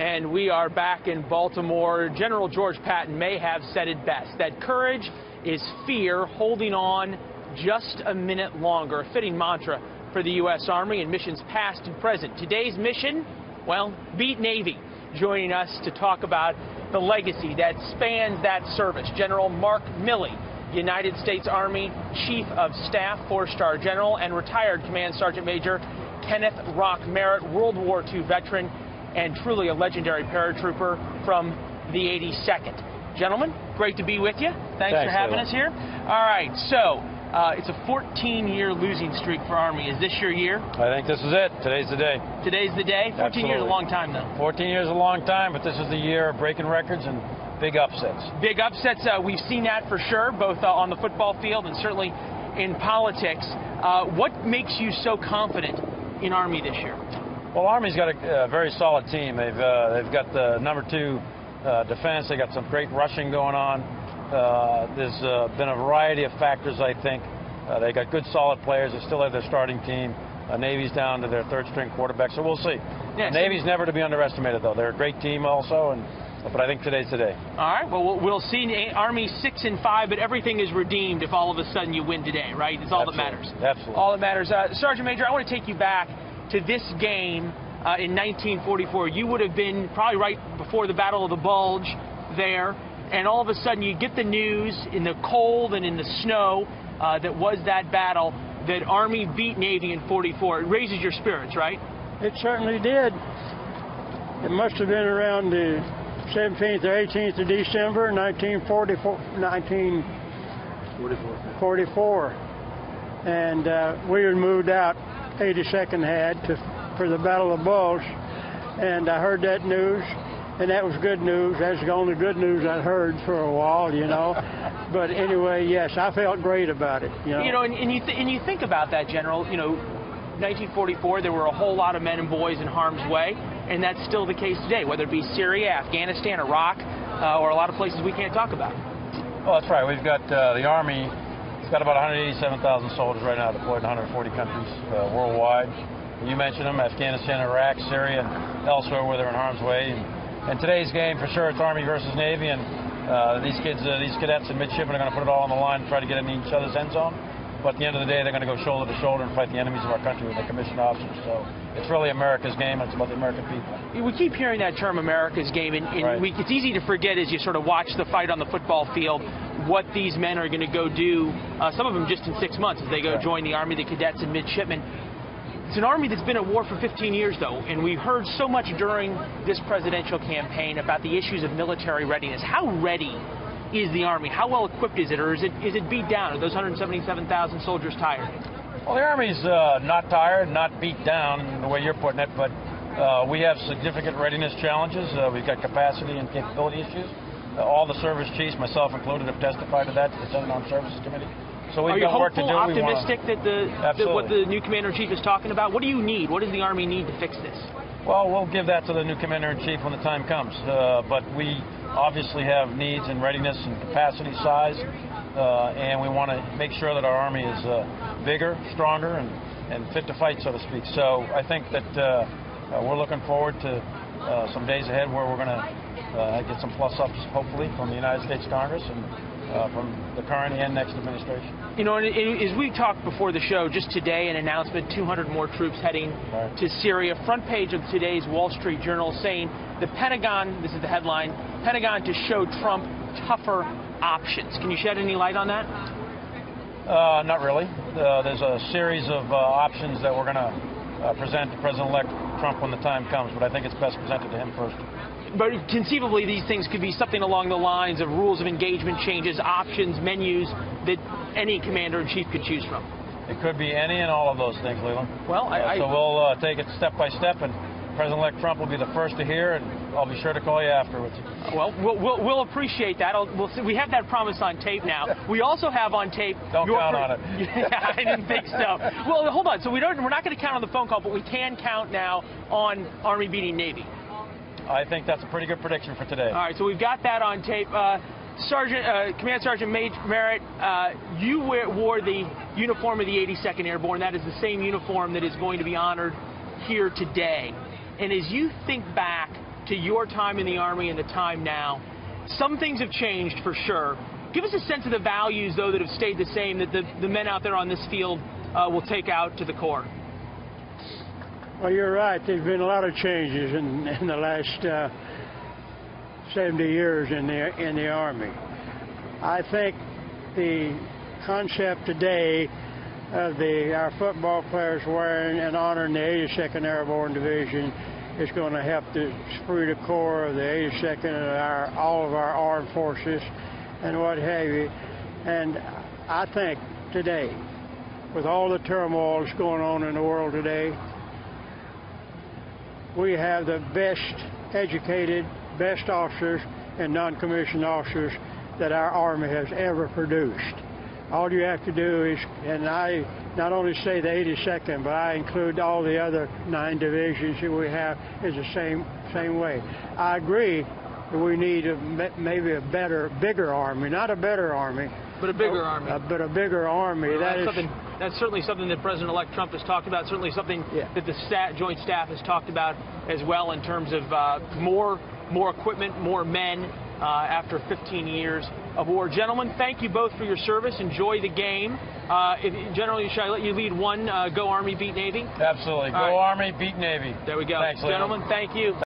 And we are back in Baltimore. General George Patton may have said it best, that courage is fear holding on just a minute longer. A fitting mantra for the U.S. Army in missions past and present. Today's mission, well, beat Navy. Joining us to talk about the legacy that spans that service, General Mark Milley, United States Army Chief of Staff, 4-star General, and retired Command Sergeant Major Kenneth Rock Merritt, World War II veteran, and truly a legendary paratrooper from the 82nd. Gentlemen, great to be with you. Thanks for having us here. All right, so it's a 14-year losing streak for Army. Is this your year? I think this is it. Today's the day. Today's the day? 14 Absolutely. Years is a long time, though. 14 years is a long time, but this is the year of breaking records and big upsets. Big upsets. We've seen that for sure, both on the football field and certainly in politics. What makes you so confident in Army this year? Well, Army's got a very solid team. They've got the number 2 defense. They got some great rushing going on. There's been a variety of factors, I think. They got good, solid players. They still have their starting team. Navy's down to their 3rd-string quarterback, so we'll see. Yes. Navy's never to be underestimated, though. They're a great team also, but I think today's today. All right. Well, we'll see. Army 6-5, but everything is redeemed if all of a sudden you win today, right? It's all that matters. Absolutely. All that matters. Sergeant Major, I want to take you back to this game in 1944. You would have been probably right before the Battle of the Bulge there, and all of a sudden you get the news in the cold and in the snow that was that battle, that Army beat Navy in 44. It raises your spirits, right? It certainly did. It must have been around the 17th or 18th of December, 1944. And we had moved out 82nd Had for the Battle of the Bulge, and I heard that news, and that was good news. That's the only good news I'd heard for a while, you know. But anyway, yes, I felt great about it. You know, and you think about that, General. You know, 1944, there were a whole lot of men and boys in harm's way, and that's still the case today, whether it be Syria, Afghanistan, Iraq, or a lot of places we can't talk about. Well, that's right. We've got the Army. It's got about 187,000 soldiers right now deployed in 140 countries worldwide. You mentioned them: Afghanistan, Iraq, Syria, and elsewhere where they're in harm's way. And today's game, for sure, it's Army versus Navy, and these cadets and midshipmen are going to put it all on the line and try to get in each other's end zone. But at the end of the day, they're going to go shoulder to shoulder and fight the enemies of our country with their commissioned officers. So it's really America's game, and it's about the American people. We keep hearing that term, America's game, and right. It's easy to forget as you sort of watch the fight on the football field what these men are going to go do, some of them just in 6 months, as they go join the Army, the cadets and midshipmen. It's an Army that's been at war for 15 years, though, and we've heard so much during this presidential campaign about the issues of military readiness. How ready is the Army? How well equipped is it, or is it beat down? Are those 177,000 soldiers tired? Well, the Army's not tired, not beat down the way you're putting it, but we have significant readiness challenges. We've got capacity and capability issues. All the service chiefs, myself included, have testified to that to the Senate Armed Services Committee. So we've got work to do. Are you hopeful, optimistic that what the new Commander-in-Chief is talking about? What do you need? What does the Army need to fix this? Well, we'll give that to the new Commander-in-Chief when the time comes. But we obviously have needs and readiness and capacity size, and we want to make sure that our Army is bigger, stronger, and fit to fight, so to speak. So I think that we're looking forward to some days ahead where we're going to get some plus-ups, hopefully, from the United States Congress and from the current and next administration. You know, and as we talked before the show, just today an announcement, 200 more troops heading to Syria. Front page of today's Wall Street Journal saying the Pentagon, this is the headline, Pentagon to show Trump tougher options. Can you shed any light on that? Not really. There's a series of options that we're going to present to President-elect Trump when the time comes, but I think it's best presented to him first. But conceivably, these things could be something along the lines of rules of engagement changes, options, menus that any commander-in-chief could choose from. It could be any and all of those things, Leland. Well, so we'll take it step by step, and President-elect Trump will be the first to hear, and I'll be sure to call you afterwards. Well, we'll appreciate that. We have that promise on tape now. We also have on tape. Don't count on it. Yeah, I didn't think so. Well, hold on. So we're not going to count on the phone call, but we can count now on Army beating Navy. I think that's a pretty good prediction for today. All right, so we've got that on tape. Command Sergeant Merritt, you wore the uniform of the 82nd Airborne. That is the same uniform that is going to be honored here today. And as you think back to your time in the Army and the time now. Some things have changed for sure. Give us a sense of the values, though, that have stayed the same, that the men out there on this field will take out to the Corps. Well, you're right. There's been a lot of changes in the last 70 years in the Army. I think the concept today of our football players wearing and honoring the 82nd Airborne Division is going to help the esprit de corps of the 82nd and all of our armed forces and what have you. And I think today, with all the turmoil that's going on in the world today, we have the best educated, best officers and non-commissioned officers that our Army has ever produced. All you have to do is, and I not only say the 82nd, but I include all the other 9 divisions that we have, is the same way. I agree that we need maybe a bigger Army, not a better Army, but a bigger Army. But a bigger Army. Well, that's certainly something that President-elect Trump has talked about. Certainly something that the Joint Staff has talked about as well, in terms of more equipment, more men. After 15 years of war. Gentlemen, thank you both for your service. Enjoy the game. Generally, should I let you lead one? Go Army, beat Navy? Absolutely. Go Army, beat Navy. There we go. Thanks, gentlemen. Thank you.